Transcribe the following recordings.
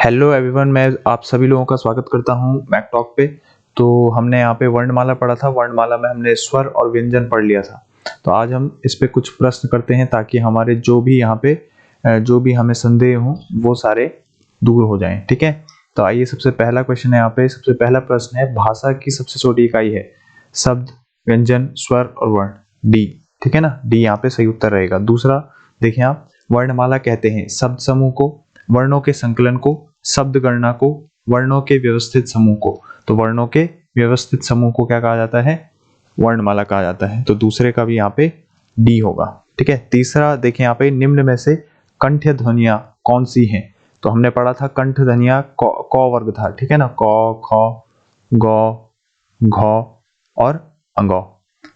Hello everyone, मैं आप सभी लोगों का स्वागत करता हूं मैक टॉक पे। तो हमने यहाँ पे वर्णमाला पढ़ा था। वर्णमाला में हमने स्वर और व्यंजन पढ़ लिया था। तो आज हम इस पे कुछ प्रश्न करते हैं ताकि हमारे जो भी यहाँ पे जो भी हमें संदेह हो वो सारे दूर हो जाएं। ठीक है, तो आइए सबसे पहला क्वेश्चन है यहाँ पे। सबसे पहला प्रश्न है, भाषा की सबसे छोटी इकाई है शब्द, व्यंजन, स्वर और वर्ण। डी। ठीक है ना, डी यहाँ पे सही उत्तर रहेगा। दूसरा देखिए आप, वर्णमाला कहते हैं शब्द समूह को, वर्णों के संकलन को, शब्द गणना को, वर्णों के व्यवस्थित समूह को। तो वर्णों के व्यवस्थित समूह को क्या कहा जाता है? वर्णमाला कहा जाता है। तो दूसरे का भी यहाँ पे डी होगा। ठीक है, तीसरा देखें यहाँ पे, निम्न में से कंठ्य ध्वनियां कौन सी हैं? तो हमने पढ़ा था कंठ ध्वनियां क वर्ग था। ठीक है ना, क, ख, ग, घ और अंग।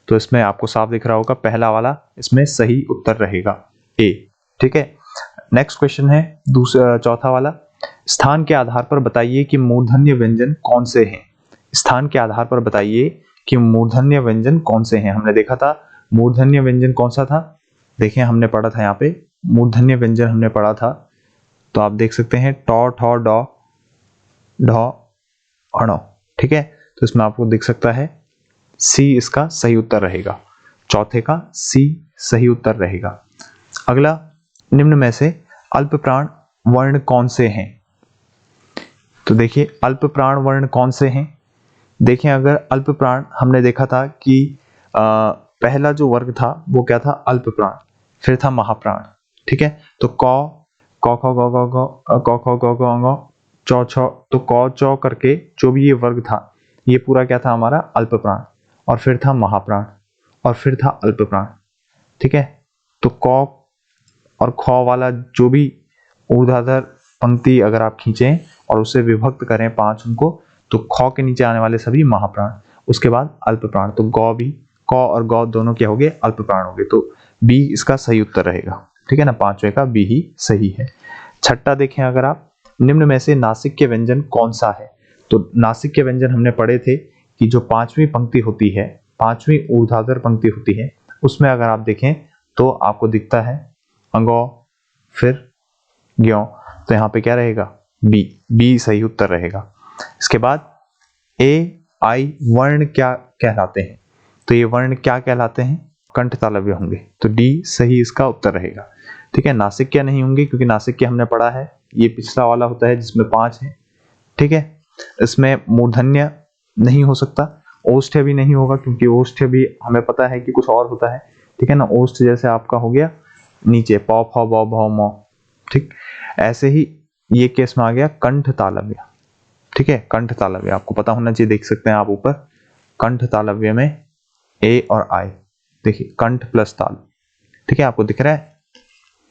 तो इसमें आपको साफ दिख रहा होगा, पहला वाला इसमें सही उत्तर रहेगा, ए। ठीक है, नेक्स्ट क्वेश्चन है दूसरा, चौथा वाला। स्थान के आधार पर बताइए कि मूर्धन्य व्यंजन कौन से हैं। स्थान के आधार पर बताइए कि मूर्धन्य व्यंजन कौन से हैं। हमने देखा था मूर्धन्य व्यंजन कौन सा था। देखिए हमने पढ़ा था यहाँ पे मूर्धन्य व्यंजन हमने पढ़ा था। तो आप देख सकते हैं टॉ, ठॉ, डॉ, ढ, अण। ठीक है, तो इसमें आपको दिख सकता है सी इसका सही उत्तर रहेगा। चौथे का सी सही उत्तर रहेगा। अगला, निम्न में से अल्प प्राण वर्ण कौन से हैं? तो देखिए अल्प प्राण वर्ण कौन से हैं। देखें, अगर अल्प प्राण हमने देखा था कि पहला जो वर्ग था वो क्या था? अल्प प्राण, फिर था महाप्राण। ठीक है, तो क ख ग ग ग क ख ग ग ङ चौ छ, तो क चौ करके जो भी ये वर्ग था ये पूरा क्या था हमारा? अल्प प्राण। और फिर था महाप्राण और फिर था अल्प प्राण। ठीक है, तो क और ख वाला जो भी ऊर्ध्वाधर पंक्ति अगर आप खींचें और उसे विभक्त करें 5 उनको, तो ख के नीचे आने वाले सभी महाप्राण, उसके बाद अल्प प्राण। तो ग भी, क और ग दोनों क्या हो गए? अल्प प्राण हो गए। तो बी इसका सही उत्तर रहेगा। ठीक है ना, पांचवे का बी ही सही है। छठा देखें अगर आप, निम्न में से नासिक्य व्यंजन कौन सा है? तो नासिक्य व्यंजन हमने पढ़े थे कि जो 5वीं पंक्ति होती है, 5वीं ऊर्ध्वाधर पंक्ति होती है, उसमें अगर आप देखें तो आपको दिखता है अंगो, फिर ज्ञो। तो यहाँ पे क्या रहेगा? बी। बी सही उत्तर रहेगा। इसके बाद ए आई वर्ण क्या कहलाते हैं? तो ये वर्ण क्या कहलाते हैं? कंठ तालव्य होंगे। तो डी सही इसका उत्तर रहेगा। ठीक है, नासिक्य नहीं होंगे क्योंकि नासिक्य हमने पढ़ा है, ये पिछला वाला होता है जिसमें 5 है। ठीक है, इसमें मूर्धन्य नहीं हो सकता, ओष्ठ्य भी नहीं होगा क्योंकि ओष्ठ्य भी हमें पता है कि कुछ और होता है। ठीक है ना, ओष्ठ जैसे आपका हो गया नीचे प, फ, ब, भ, म। ठीक, ऐसे ही ये केस में आ गया कंठ तालव्य। ठीक है, कंठ तालव्य आपको पता होना चाहिए। देख सकते हैं आप ऊपर, कंठ तालव्य में ए और आई, देखिए कंठ प्लस ताल। ठीक है, आपको दिख रहा है।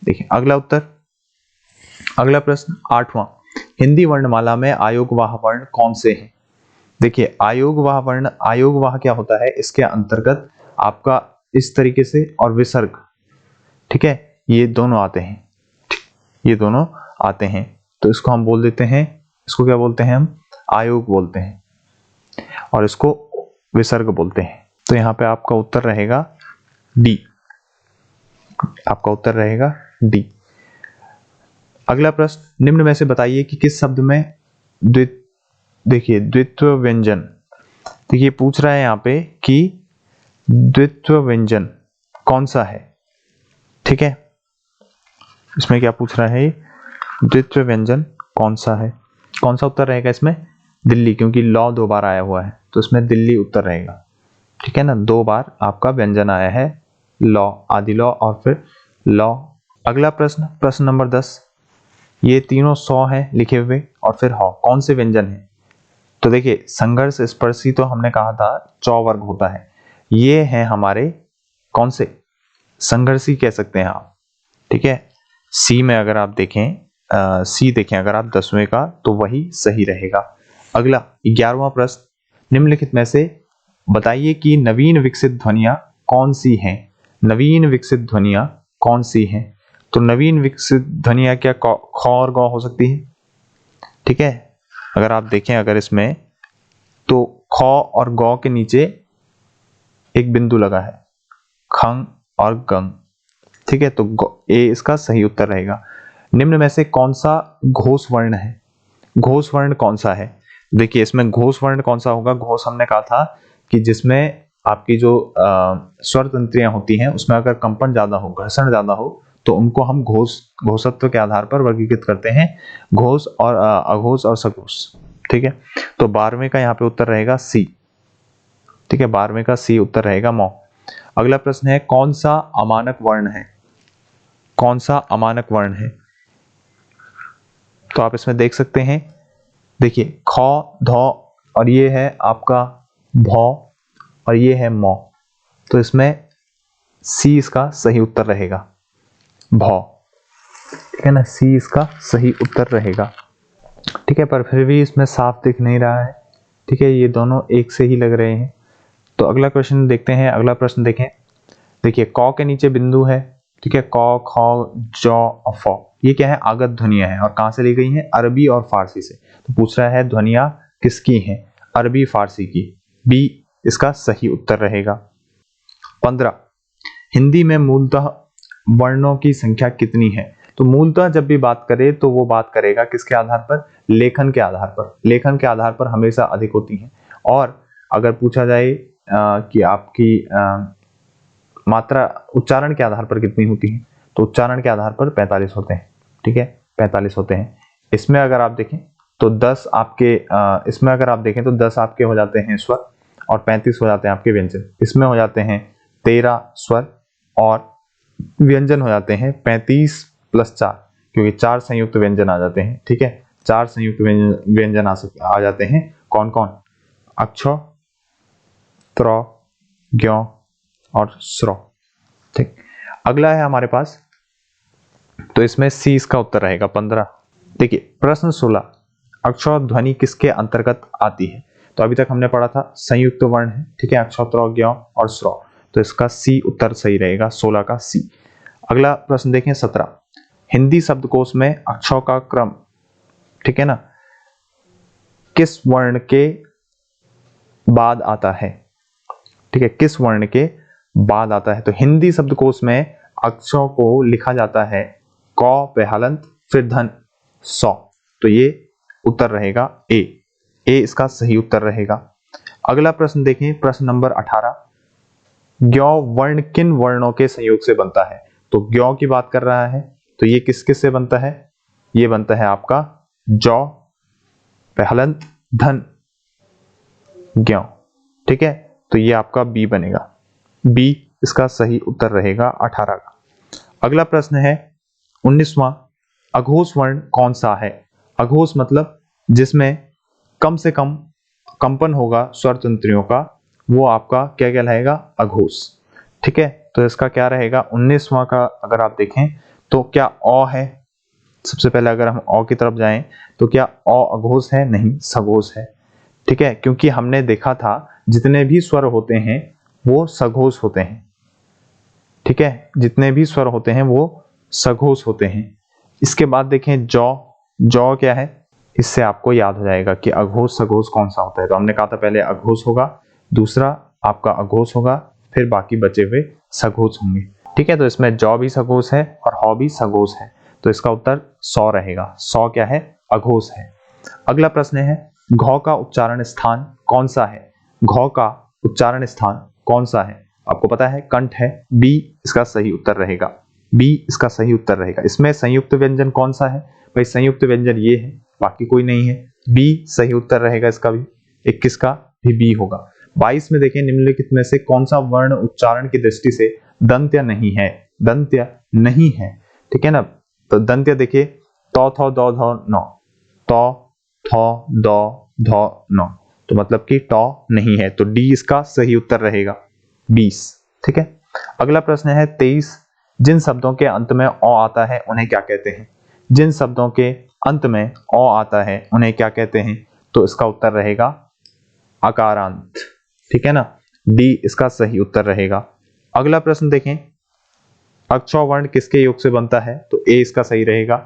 देखिए अगला उत्तर, अगला प्रश्न 8वां, हिंदी वर्णमाला में आयोगवाह वर्ण कौन से हैं? देखिए आयोगवाह वर्ण, आयोगवाह क्या होता है? इसके अंतर्गत आपका इस तरीके से और विसर्ग, ठीक है, ये दोनों आते हैं। ये दोनों आते हैं, तो इसको हम बोल देते हैं, इसको क्या बोलते हैं? हम आयोग बोलते हैं और इसको विसर्ग बोलते हैं। तो यहाँ पे आपका उत्तर रहेगा डी। आपका उत्तर रहेगा डी। अगला प्रश्न, निम्न में से बताइए कि किस शब्द में देखिए द्वित्व व्यंजन। देखिए पूछ रहा है यहाँ पे कि द्वित्व व्यंजन कौन सा है। ठीक है, इसमें क्या पूछ रहा है? द्वित्व व्यंजन कौन सा है? कौन सा उत्तर रहेगा इसमें? दिल्ली, क्योंकि लॉ 2 बार आया हुआ है तो इसमें दिल्ली उत्तर रहेगा। ठीक है ना, 2 बार आपका व्यंजन आया है, लॉ, आदि लॉ और फिर लॉ। अगला प्रश्न, प्रश्न नंबर 10, ये तीनों 100 हैं लिखे हुए और फिर हौ, कौन से व्यंजन है? तो देखिए संघर्ष स्पर्शी तो हमने कहा था चौवर्ग होता है, ये है हमारे कौन से? संघर्षी कह सकते हैं आप। ठीक है, सी में अगर आप देखें, सी देखें अगर आप 10वें का, तो वही सही रहेगा। अगला 11वां प्रश्न, निम्नलिखित में से बताइए कि नवीन विकसित ध्वनियां कौन सी हैं? नवीन विकसित ध्वनियां कौन सी हैं? तो नवीन विकसित ध्वनियां क्या ख और ग हो सकती है? ठीक है, अगर आप देखें अगर इसमें, तो ख और ग के नीचे एक बिंदु लगा है, खंग और गंग। ठीक है, तो ए इसका सही उत्तर रहेगा। निम्न में से कौन सा घोष वर्ण है? घोष वर्ण कौन सा है? देखिए इसमें घोष वर्ण कौन सा होगा? घोष हमने कहा था कि जिसमें आपकी जो स्वर तंत्रियां होती हैं उसमें अगर कंपन ज्यादा हो, घर्षण ज्यादा हो, तो उनको हम घोषत्व के आधार पर वर्गीकृत करते हैं, घोष और अघोष और सघोष। ठीक है, तो 12वें का यहाँ पे उत्तर रहेगा सी। ठीक है, 12वें का सी उत्तर रहेगा मौ। अगला प्रश्न है कौन सा अमानक वर्ण है? कौन सा अमानक वर्ण है? तो आप इसमें देख सकते हैं, देखिए ख, ध और ये है आपका भौ और ये है मौ, तो इसमें सी इसका सही उत्तर रहेगा, भौ। ठीक है ना, सी इसका सही उत्तर रहेगा। ठीक है, पर फिर भी इसमें साफ दिख नहीं रहा है। ठीक है, ये दोनों एक से ही लग रहे हैं। तो अगला क्वेश्चन देखते हैं, अगला प्रश्न देखें। देखिए क के नीचे बिंदु है, ठीक है, क, ख, ज और फ, ये क्या है? आगत ध्वनियां हैं और कहां से ली गई हैं? अरबी और फारसी से। तो पूछ रहा है ध्वनियां किसकी हैं? अरबी फारसी की। बी इसका सही उत्तर रहेगा। 15, हिंदी में मूलतः वर्णों की संख्या कितनी है? तो मूलतः जब भी बात करे तो वो बात करेगा किसके आधार पर? लेखन के आधार पर। लेखन के आधार पर हमेशा अधिक होती हैं। और अगर पूछा जाए कि आपकी मात्रा उच्चारण के आधार पर कितनी होती है, तो उच्चारण के आधार पर 45 होते हैं। ठीक है, 45 होते हैं। इसमें अगर आप देखें तो 10 आपके इसमें अगर आप देखें तो 10 आपके हो जाते हैं स्वर और 35 हो जाते हैं आपके व्यंजन। इसमें हो जाते हैं 13 स्वर और व्यंजन हो जाते हैं 35 + 4, क्योंकि 4 संयुक्त व्यंजन आ जाते हैं। ठीक है, 4 संयुक्त व्यंजन आ जाते हैं। कौन कौन? अक्ष, त्र, ज्ञ और स्र। ठीक, अगला है हमारे पास, तो इसमें सी इसका उत्तर रहेगा 15। देखिए प्रश्न 16, अक्षर ध्वनि किसके अंतर्गत आती है? तो अभी तक हमने पढ़ा था संयुक्त वर्ण है। ठीक है, अक्ष, त्र, ज्ञ और स्र, तो इसका सी उत्तर सही रहेगा, 16 का सी। अगला प्रश्न देखें 17, हिंदी शब्दकोश में अक्षरों का क्रम, ठीक है ना, किस वर्ण के बाद आता है? ठीक है, किस वर्ण के बाद आता है? तो हिंदी शब्दकोश में अक्षरों को लिखा जाता है क पे हलंत फिर धन सौ, तो ये उत्तर रहेगा ए। ए इसका सही उत्तर रहेगा। अगला प्रश्न देखें, प्रश्न नंबर 18, ज्ञ वर्ण किन वर्णों के संयोग से बनता है? तो ज्ञ की बात कर रहा है, तो ये किस किस से बनता है? ये बनता है आपका जौ पे हलंत धन ज्ञ। ठीक है, तो ये आपका बी बनेगा, बी इसका सही उत्तर रहेगा 18 का। अगला प्रश्न है 19वां, अघोष वर्ण कौन सा है? अघोष मतलब जिसमें कम से कम कंपन होगा स्वर तंत्रियों का, वो आपका क्या कहलाएगा? अघोष। ठीक है, तो इसका क्या रहेगा? 19वां का अगर आप देखें तो क्या अ है? सबसे पहले अगर हम अ की तरफ जाएं तो क्या अ अघोष है? नहीं, सघोष है। ठीक है, क्योंकि हमने देखा था जितने भी स्वर होते हैं वो सघोष होते हैं। ठीक है, जितने भी स्वर होते हैं वो सघोष होते हैं। इसके बाद देखें जौ, जौ क्या है? इससे आपको याद हो जाएगा कि अघोष सघोष कौन सा होता है। तो हमने कहा था पहले अघोष होगा, दूसरा आपका अघोष होगा, फिर बाकी बचे हुए सघोष होंगे। ठीक है, तो इसमें जौ भी सघोष है और हौ भी सघोष है, तो इसका उत्तर 100 रहेगा। 100 क्या है? अघोष है। अगला प्रश्न है घौ का उच्चारण स्थान कौन सा है? घौ का उच्चारण स्थान कौन सा है? आपको पता है कंठ है, बी इसका सही उत्तर रहेगा, बी इसका सही उत्तर रहेगा। इसमें संयुक्त व्यंजन कौन सा है? भाई संयुक्त व्यंजन ये है, बाकी कोई नहीं है, बी सही उत्तर रहेगा इसका भी। 21 का भी बी होगा। 22 में देखें, निम्नलिखित में से कौन सा वर्ण उच्चारण की दृष्टि से दंत्य नहीं है? दंत्य नहीं है, ठीक है ना। तो दंत्य देखिए तौ थौ दौ धौ नौ, तौ थौ दौ धौ नौ, तो मतलब कि टॉ नहीं है, तो डी इसका सही उत्तर रहेगा 20। ठीक है, अगला प्रश्न है 23, जिन शब्दों के अंत में अ आता है उन्हें क्या कहते हैं? जिन शब्दों के अंत में अ आता है उन्हें क्या कहते हैं? तो इसका उत्तर रहेगा अकारांत। ठीक है ना, डी इसका सही उत्तर रहेगा। अगला प्रश्न देखें, अक्ष वर्ण किसके योग से बनता है? तो ए इसका सही रहेगा।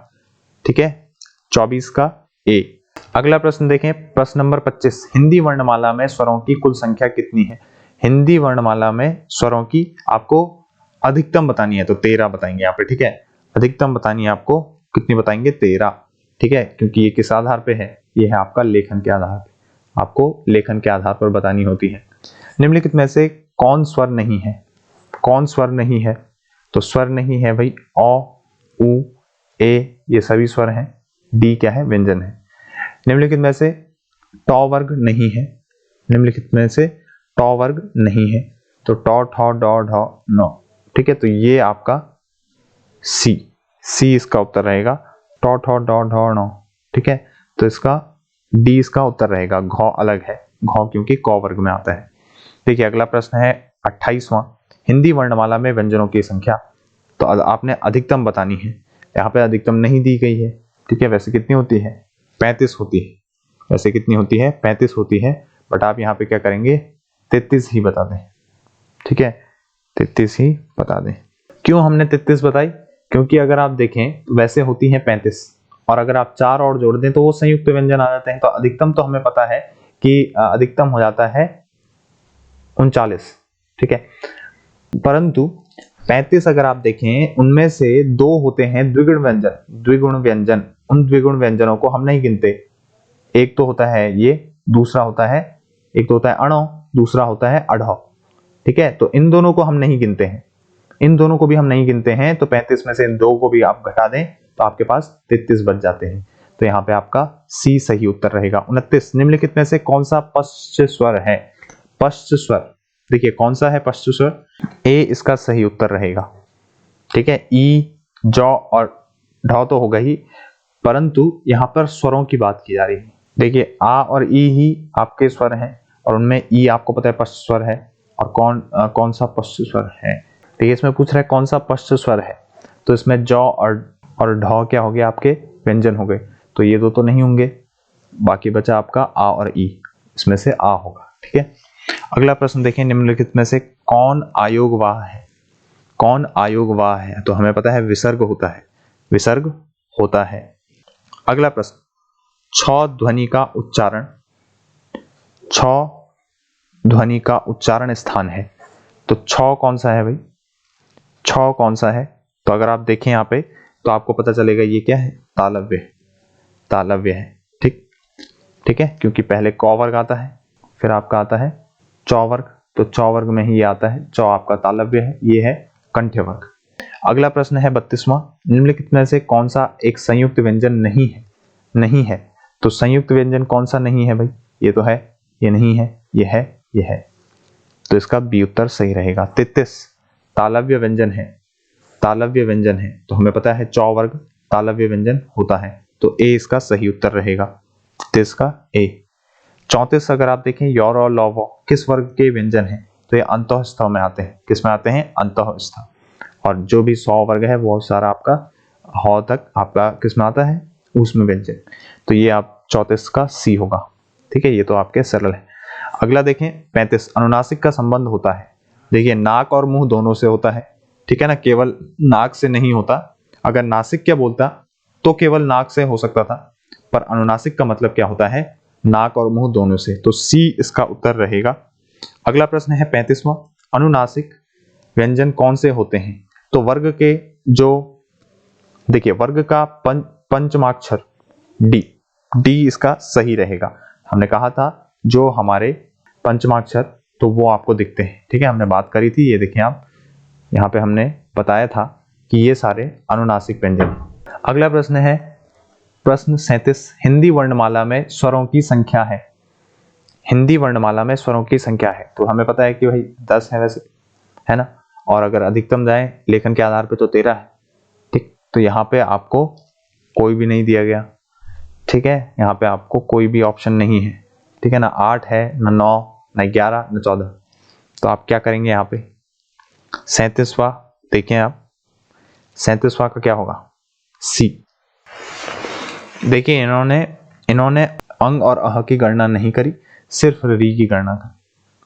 ठीक है, 24 का ए। अगला प्रश्न देखें, प्रश्न नंबर 25, हिंदी वर्णमाला में स्वरों की कुल संख्या कितनी है? हिंदी वर्णमाला में स्वरों की आपको अधिकतम बतानी है, तो 13 बताएंगे यहाँ पे। ठीक है, अधिकतम बतानी है आपको, कितनी बताएंगे? 13। ठीक है, क्योंकि ये किस आधार पे है, ये है आपका लेखन के आधार पे, आपको लेखन के आधार पर बतानी होती है। निम्नलिखित में से कौन स्वर नहीं है, कौन स्वर नहीं है, तो स्वर नहीं है भाई अ, उ, ए, ये सभी स्वर हैं, डी क्या है, व्यंजन है। निम्नलिखित में से ट वर्ग नहीं है, निम्नलिखित में से ट वर्ग नहीं है, तो ट, ठ, ड, ढ, न, ठीक है, तो ये आपका सी इसका उत्तर रहेगा, ट, ठ, ड, ढ, न, ठीक है, तो इसका डी इसका उत्तर रहेगा। घ अलग है, घ क्योंकि क वर्ग में आता है। देखिए अगला प्रश्न है 28वां, हिंदी वर्णमाला में व्यंजनों की संख्या, तो आपने अधिकतम बतानी है, यहाँ पे अधिकतम नहीं दी गई है, ठीक है, वैसे कितनी होती है, 35 होती है, वैसे कितनी होती है, 35 होती है, बट आप यहाँ पे क्या करेंगे, 33 ही बता दें, ठीक है, 33 ही बता दें। क्यों हमने 33 बताई, क्योंकि अगर आप देखें वैसे होती है 35, और अगर आप 4 और जोड़ दें तो वो संयुक्त व्यंजन आ जाते हैं। तो अधिकतम तो हमें पता है कि अधिकतम हो जाता है 39, ठीक है, परंतु 35 अगर आप देखें उनमें से 2 होते हैं द्विगुण व्यंजन, द्विगुण व्यंजन, उन द्विगुण व्यंजनों को हम नहीं गिनते। एक तो होता है ये, दूसरा होता है, एक तो होता है अणो, दूसरा होता है अढ़ो, ठीक है, तो इन दोनों को हम नहीं गिनते हैं, इन दोनों को भी हम नहीं गिनते हैं, तो 35 में से इन 2 को भी आप घटा दें तो आपके पास 33 बच जाते हैं। तो यहाँ पे आपका सी सही उत्तर रहेगा। 29, निम्नलिखित में से कौन सा पश्च स्वर है, पश्च स्वर, देखिए कौन सा है पश्च स्वर, ए इसका सही उत्तर रहेगा, ठीक है, ई, जौ और ढ तो होगा ही, परंतु यहाँ पर स्वरों की बात की जा रही है। देखिए आ और ई ही आपके स्वर हैं, और उनमें ई आपको पता है पश्च स्वर है, और कौन सा पश्च स्वर है, देखिए इसमें पूछ रहा है कौन सा पश्च स्वर है, तो इसमें जौ और ढ क्या हो गया, आपके व्यंजन हो गए, तो ये दो तो नहीं होंगे, बाकी बचा आपका आ और ई, इसमें से आ होगा, ठीक है। अगला प्रश्न देखें, निम्नलिखित में से कौन आयोगवाह है, कौन आयोगवाह है, तो हमें पता है विसर्ग होता है, विसर्ग होता है। अगला प्रश्न, छ ध्वनि का उच्चारण, छ ध्वनि का उच्चारण स्थान है, तो छ कौन सा है भाई, छ कौन सा है, तो अगर आप देखें यहाँ पे तो आपको पता चलेगा ये क्या है, तालव्य, तालव्य है, ठीक है, क्योंकि पहले क वर्ग आता है, फिर आपका आता है चौ वर्ग, तो चौ वर्ग में ही ये आता है, चौ आपका तालव्य है, ये है कंठ्य वर्ग। अगला प्रश्न है 32वां, निम्नलिखित में से कौन सा एक संयुक्त व्यंजन नहीं है, नहीं है, तो संयुक्त व्यंजन कौन सा नहीं है भाई, ये तो है, ये नहीं है, ये है, ये है, तो इसका बी उत्तर सही रहेगा। 33 तालव्य व्यंजन है, तालव्य व्यंजन है, तो हमें पता है चौ वर्ग तालव्य व्यंजन होता है, तो ए इसका सही उत्तर रहेगा, 33 का ए। 34 अगर आप देखें यौर और लौव किस वर्ग के व्यंजन हैं, तो ये अंतःस्थ में आते हैं, किस में आते हैं, अंतःस्थ, और जो भी 100 वर्ग है वो सारा आपका ह तक आपका किस में आता है, उसमें व्यंजन, तो ये आप 34 का सी होगा, ठीक है, ये तो आपके सरल है। अगला देखें 35 अनुनासिक का संबंध होता है, देखिए नाक और मुंह दोनों से होता है, ठीक है ना, केवल नाक से नहीं होता, अगर नासिक क्या बोलता तो केवल नाक से हो सकता था, पर अनुनासिक का मतलब क्या होता है, नाक और मुंह दोनों से, तो सी इसका उत्तर रहेगा। अगला प्रश्न है 35वां, अनुनासिक व्यंजन कौन से होते हैं, तो वर्ग के जो, देखिए वर्ग का पंचमाक्षर डी, डी इसका सही रहेगा, हमने कहा था जो हमारे पंचमाक्षर तो वो आपको दिखते हैं, ठीक है, हमने बात करी थी, ये देखें आप यहाँ पे हमने बताया था कि ये सारे अनुनासिक व्यंजन हैं। अगला प्रश्न है प्रश्न 37, हिंदी वर्णमाला में स्वरों की संख्या है, हिंदी वर्णमाला में स्वरों की संख्या है, तो हमें पता है कि भाई 10 है वैसे, है ना, और अगर अधिकतम जाए लेखन के आधार पे तो 13 है, ठीक, तो यहाँ पे आपको कोई भी नहीं दिया गया, ठीक है, यहाँ पे आपको कोई भी ऑप्शन नहीं है, ठीक है ना, 8 है ना, 9 ना, 11 ना, 14, तो आप क्या करेंगे यहाँ पे, 37वां देखें आप, 37वां का क्या होगा, सी। देखिए इन्होंने अंग और अह की गणना नहीं करी, सिर्फ री की गणना करी,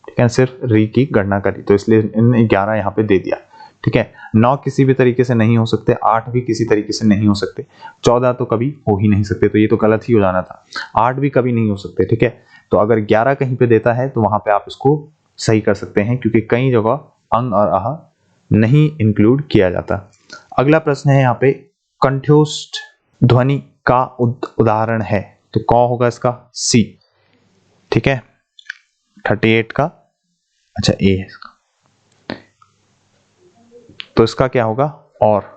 ठीक है, सिर्फ री की गणना करी, तो इसलिए इन्होंने 11 यहाँ पे दे दिया, ठीक है। 9 किसी भी तरीके से नहीं हो सकते, 8 भी किसी तरीके से नहीं हो सकते, 14 तो कभी हो ही नहीं सकते, तो ये तो गलत ही हो जाना था, 8 भी कभी नहीं हो सकते, ठीक है, तो अगर 11 कहीं पे देता है तो वहां पे आप इसको सही कर सकते हैं, क्योंकि कई जगह अंग और अह नहीं इंक्लूड किया जाता। अगला प्रश्न है यहाँ पे कंठ्योष्ठ ध्वनि का उदाहरण है, तो कौन होगा इसका? सी। ठीक है, 38 का, अच्छा ए है इसका, तो इसका क्या होगा? और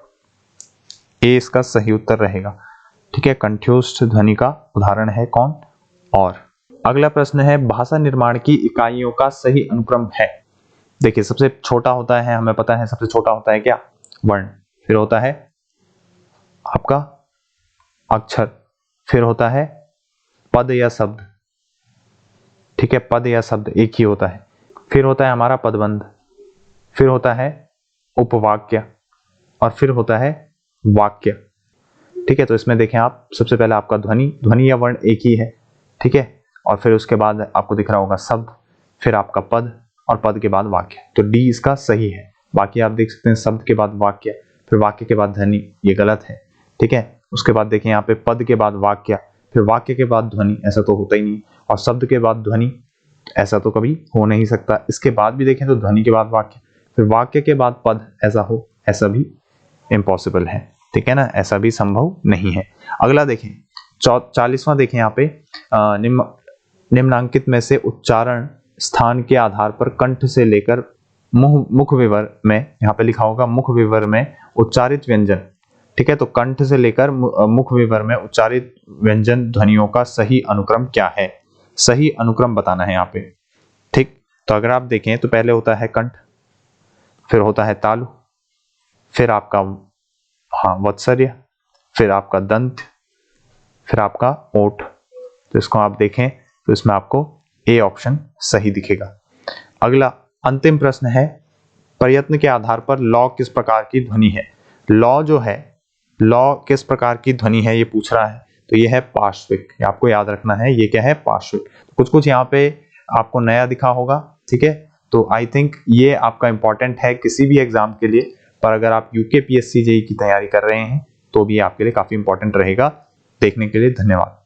ए इसका सही उत्तर रहेगा। ठीक है, कंठ्योष्ठ ध्वनि का उदाहरण है कौन? और। अगला प्रश्न है, भाषा निर्माण की इकाइयों का सही अनुक्रम है। देखिए, सबसे छोटा होता है, हमें पता है सबसे छोटा होता है क्या? वर्ण। फिर होता है आपका अक्षर, फिर होता है पद या शब्द। ठीक है, पद या शब्द एक ही होता है। फिर होता है हमारा पदबंध, फिर होता है उपवाक्य, और फिर होता है वाक्य। ठीक है, तो इसमें देखें आप, सबसे पहले आपका ध्वनि या वर्ण एक ही है। ठीक है, और फिर उसके बाद आपको दिख रहा होगा शब्द, फिर आपका पद, और पद के बाद वाक्य। तो डी इसका सही है। बाकी आप देख सकते हैं शब्द के बाद वाक्य, फिर वाक्य के बाद ध्वनि, ये गलत है। ठीक है, उसके बाद देखें यहाँ पे पद के बाद वाक्य, फिर वाक्य के बाद ध्वनि, ऐसा तो होता ही नहीं, और शब्द के बाद ध्वनि, ऐसा तो कभी हो नहीं सकता। इसके बाद भी देखें तो ध्वनि के बाद वाक्य, फिर वाक्य के बाद पद, ऐसा हो, ऐसा भी इम्पॉसिबल है। ठीक है ना, ऐसा भी संभव नहीं है। अगला देखें, 40वां देखें यहाँ पे, निम्नांकित में से उच्चारण स्थान के आधार पर कंठ से लेकर मुख विवर में, यहाँ पे लिखा होगा मुख विवर में उच्चारित व्यंजन। ठीक है, तो कंठ से लेकर मुख विवर में उच्चारित व्यंजन ध्वनियों का सही अनुक्रम क्या है? सही अनुक्रम बताना है यहाँ पे। ठीक, तो अगर आप देखें तो पहले होता है कंठ, फिर होता है तालु, फिर आपका वत्सर्य, फिर आपका दंत, फिर आपका ओठ। तो इसको आप देखें तो इसमें आपको ए ऑप्शन सही दिखेगा। अगला अंतिम प्रश्न है, प्रयत्न के आधार पर लौ किस प्रकार की ध्वनि है? लौ जो है, लौ किस प्रकार की ध्वनि है ये पूछ रहा है, तो ये है पार्श्विक। ये आपको याद रखना है, ये क्या है? पार्श्विक। कुछ कुछ यहाँ पे आपको नया दिखा होगा। ठीक है, तो आई थिंक ये आपका इंपॉर्टेंट है किसी भी एग्जाम के लिए, पर अगर आप यूके पीएससी जेईई की तैयारी कर रहे हैं तो भी आपके लिए काफी इंपॉर्टेंट रहेगा। देखने के लिए धन्यवाद।